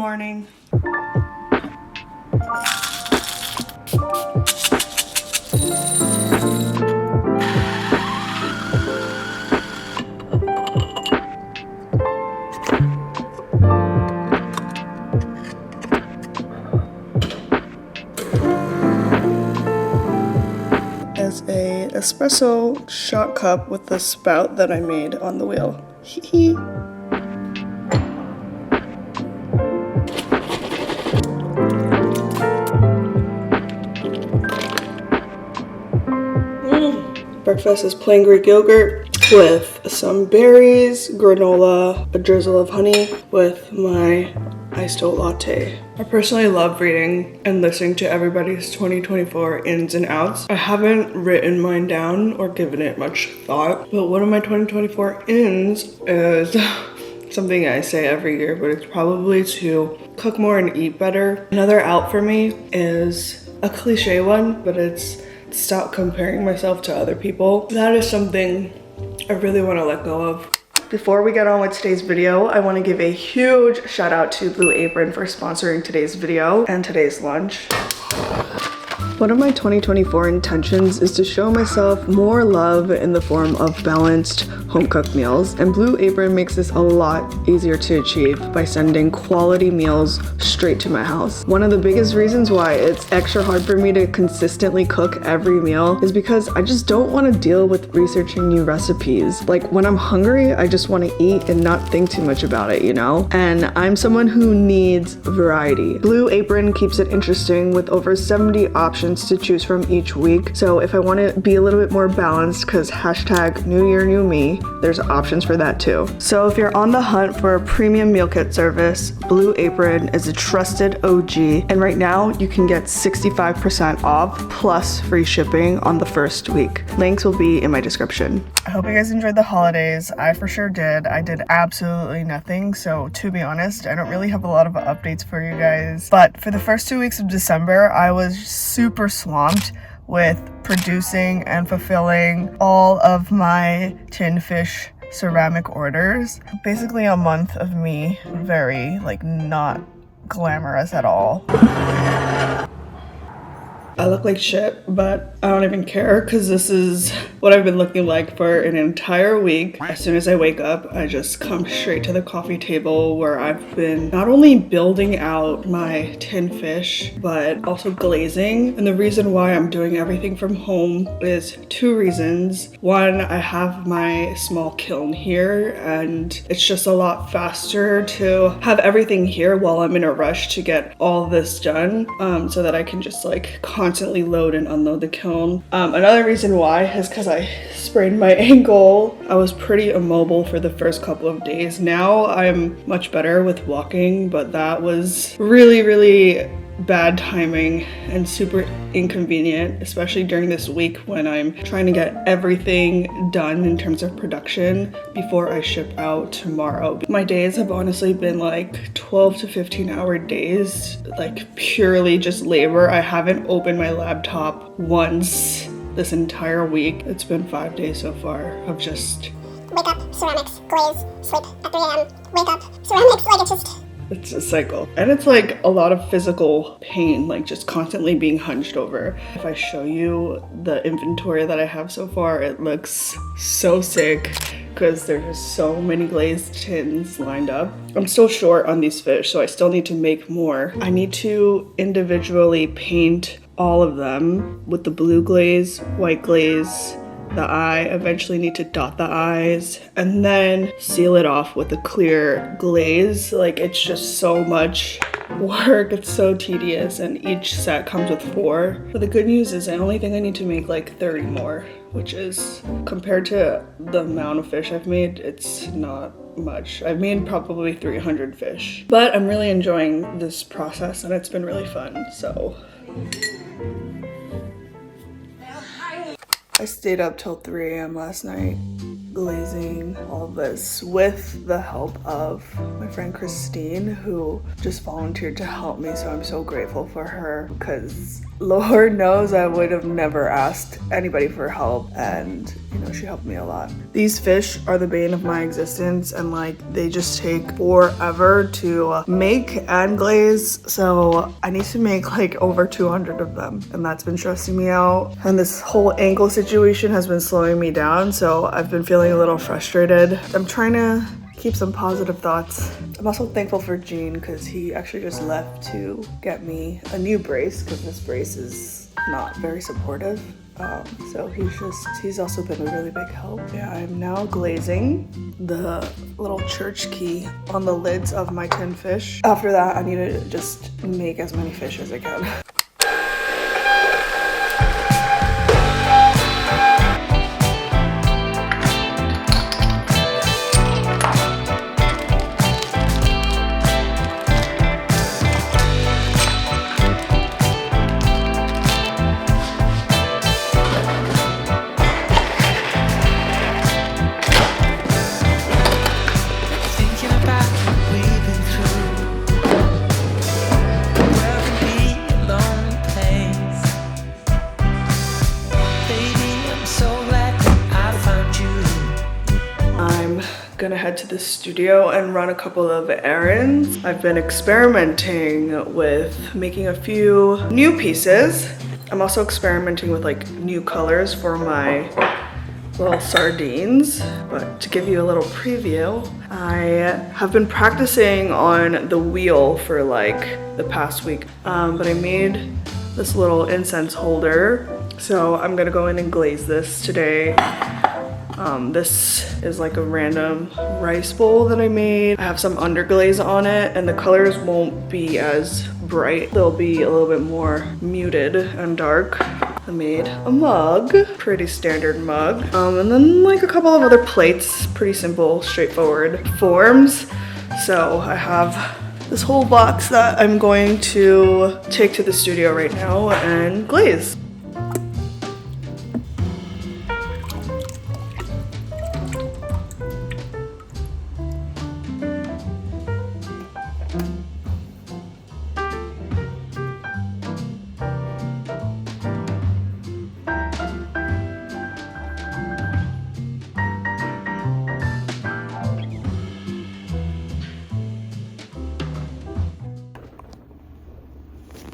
morning. As a espresso shot cup with the spout that I made on the wheel. Hee hee. Breakfast is plain Greek yogurt with some berries, granola, a drizzle of honey with my iced oat latte. I personally love reading and listening to everybody's 2024 ins and outs. I haven't written mine down or given it much thought, but one of my 2024 ins is something I say every year, but it's probably to cook more and eat better. Another out for me is a cliche one, but it's stop comparing myself to other people. That is something I really want to let go of. Before we get on with today's video, I want to give a huge shout out to Blue Apron for sponsoring today's video and today's lunch. One of my 2024 intentions is to show myself more love in the form of balanced home-cooked meals, and Blue Apron makes this a lot easier to achieve by sending quality meals straight to my house. One of the biggest reasons why it's extra hard for me to consistently cook every meal is because I just don't want to deal with researching new recipes. Like when I'm hungry, I just want to eat and not think too much about it, you know? And I'm someone who needs variety. Blue Apron keeps it interesting with over 70 options to choose from each week. So if I want to be a little bit more balanced, because hashtag new year, new me, there's options for that too. So if you're on the hunt for a premium meal kit service, Blue Apron is a trusted OG. And right now you can get 65% off plus free shipping on the first week. Links will be in my description. I hope you guys enjoyed the holidays. I for sure did. I did absolutely nothing. So to be honest, I don't really have a lot of updates for you guys. But for the first 2 weeks of December, I was super swamped with producing and fulfilling all of my tin fish ceramic orders. Basically a month of me very not glamorous at all. I look like shit, but I don't even care because this is what I've been looking like for an entire week. As soon as I wake up, I just come straight to the coffee table where I've been not only building out my tin fish, but also glazing. And the reason why I'm doing everything from home is two reasons. One, I have my small kiln here and it's just a lot faster to have everything here while I'm in a rush to get all this done, so that I can just constantly load and unload the kiln. Another reason why is because I sprained my ankle. I was pretty immobile for the first couple of days. Now I'm much better with walking, but that was really bad timing and super inconvenient, especially during this week when I'm trying to get everything done in terms of production before I ship out tomorrow. My days have honestly been 12 to 15 hour days, purely just labor. I haven't opened my laptop once this entire week. It's been 5 days so far of just wake up, ceramics, glaze, sleep at 3 a.m., wake up, ceramics, it's a cycle. And it's a lot of physical pain, just constantly being hunched over. If I show you the inventory that I have so far, it looks so sick because there's just so many glazed tins lined up. I'm still short on these fish, so I still need to make more. I need to individually paint all of them with the blue glaze, white glaze, the eye. Eventually need to dot the eyes and then seal it off with a clear glaze. It's just so much work. It's so tedious, and each set comes with 4. But the good news is I only think I need to make 30 more, which is, compared to the amount of fish I've made, it's not much. I've made probably 300 fish, but I'm really enjoying this process and it's been really fun. So I stayed up till 3 a.m. last night glazing all this with the help of my friend Christine, who just volunteered to help me. So I'm so grateful for her because Lord knows I would have never asked anybody for help, and you know, she helped me a lot. These fish are the bane of my existence, and like they just take forever to make and glaze, so I need to make like over 200 of them, and that's been stressing me out. And this whole ankle situation has been slowing me down, so I've been feeling a little frustrated. I'm trying to keep some positive thoughts. I'm also thankful for Gene because he actually just left to get me a new brace because this brace is not very supportive. So he's also been a really big help. Yeah, I'm now glazing the little church key on the lids of my tin fish. After that, I need to just make as many fish as I can. Gonna head to the studio and run a couple of errands. I've been experimenting with making a few new pieces. I'm also experimenting with like new colors for my little sardines, but to give you a little preview, I have been practicing on the wheel for like the past week, but I made this little incense holder, so I'm gonna go in and glaze this today. This is like a random rice bowl that I made. I have some underglaze on it, and the colors won't be as bright. They'll be a little bit more muted and dark. I made a mug, pretty standard mug. And then like a couple of other plates, pretty simple, straightforward forms. So I have this whole box that I'm going to take to the studio right now and glaze.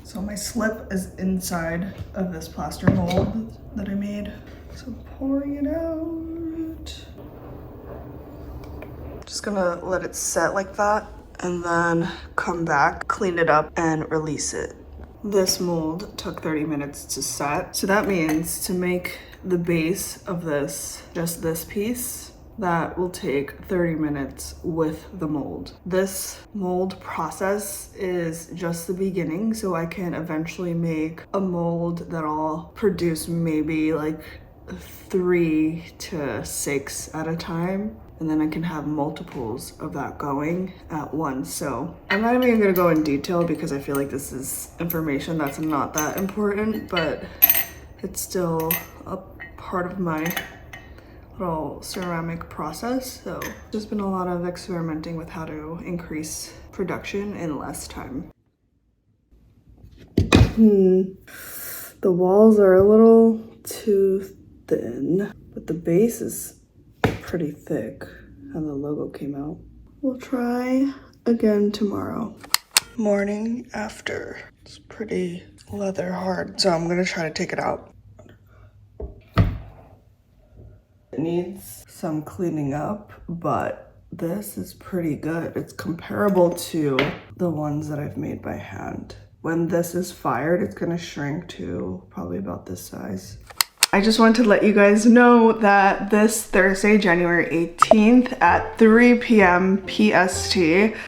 So my slip is inside of this plaster mold that I made. So I'm pouring it out. Just gonna let it set like that and then come back, clean it up and release it. This mold took 30 minutes to set. So that means to make the base of this, just this piece, that will take 30 minutes with the mold. This mold process is just the beginning, so I can eventually make a mold that I'll produce maybe like 3 to 6 at a time, and then I can have multiples of that going at once. So I'm not even gonna go in detail because I feel like this is information that's not that important, but it's still a part of my little ceramic process. So there's been a lot of experimenting with how to increase production in less time. The walls are a little too thin, but the base is pretty thick and the logo came out. We'll try again tomorrow. Morning after. It's pretty leather hard, so I'm gonna try to take it out. It needs some cleaning up, but this is pretty good. It's comparable to the ones that I've made by hand. When this is fired, it's gonna shrink to probably about this size. I just wanted to let you guys know that this Thursday, January 18th at 3 p.m. PST,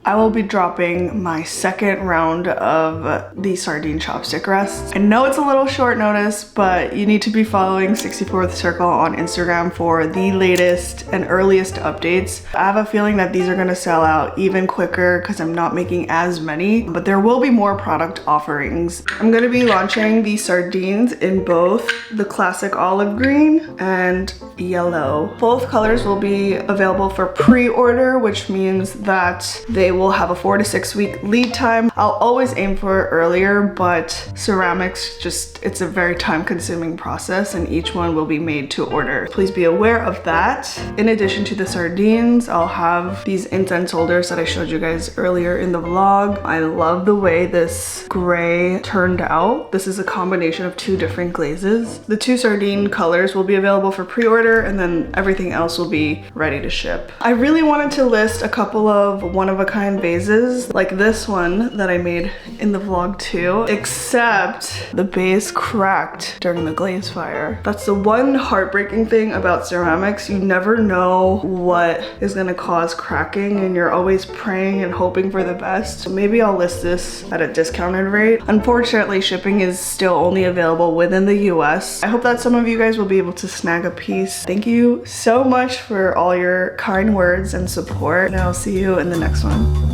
I will be dropping my second round of the sardine chopstick rests. I know it's a little short notice, but you need to be following 64th Circle on Instagram for the latest and earliest updates. I have a feeling that these are gonna sell out even quicker because I'm not making as many, but there will be more product offerings. I'm gonna be launching the sardines in both the classic classic olive green and yellow. Both colors will be available for pre-order, which means that they will have a 4 to 6 week lead time. I'll always aim for earlier, but ceramics it's a very time-consuming process, and each one will be made to order. Please be aware of that. In addition to the sardines, I'll have these incense holders that I showed you guys earlier in the vlog. I love the way this gray turned out. This is a combination of 2 different glazes. The 2 sardine colors will be available for pre-order, and then everything else will be ready to ship. I really wanted to list a couple of one-of-a-kind vases, like this one that I made in the vlog too, except the base cracked during the glaze fire. That's the one heartbreaking thing about ceramics. You never know what is gonna cause cracking, and you're always praying and hoping for the best. So maybe I'll list this at a discounted rate. Unfortunately, shipping is still only available within the US. I hope that some of you guys will be able to snag a piece. Thank you so much for all your kind words and support, and I'll see you in the next one.